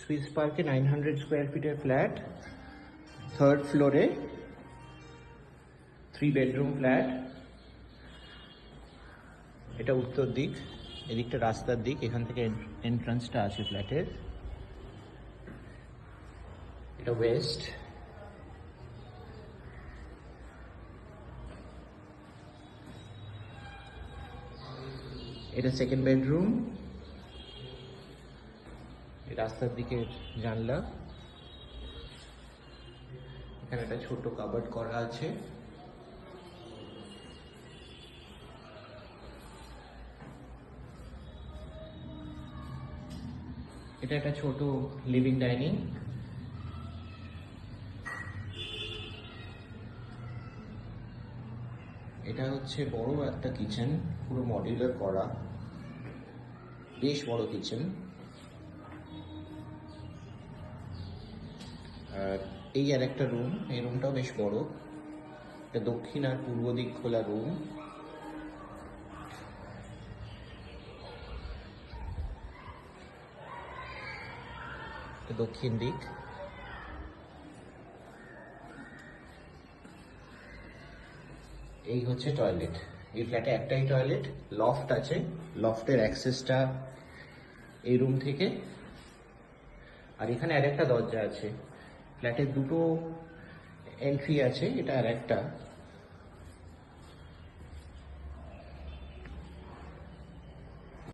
Swiss পার্কে 900 square ফিটের flat, 3rd ফ্লোরে, 3 বেডরুম ফ্ল্যাট। এটা উত্তর দিক, এদিকটা রাস্তার দিক, এখান থেকে এন্ট্রান্সটা আছে ফ্ল্যাটের। এটা ওয়েস্ট। এটা 2nd বেডরুম, রাস্তার দিকের জানলা। এখানে একটা ছোট কাবার্ড করা আছে। এটা একটা ছোট লিভিং ডাইনিং। এটা হচ্ছে বড় একটা কিচেন, পুরো মডিউলার করা, বেশ বড় কিচেন। আর এই আর একটা রুম, এই রুমটাও বেশ বড়। এটা দক্ষিণ আর পূর্ব দিক খোলা রুম। দক্ষিণ দিক। এই হচ্ছে টয়লেট। এই ফ্ল্যাটে একটাই টয়লেট, লফট আছে। লফটের অ্যাক্সেসটা এই রুম থেকে। আর এখানে আরেকটা দরজা আছে। ফ্ল্যাটের দুটো এন্ট্রি আছে, এটা আর একটা।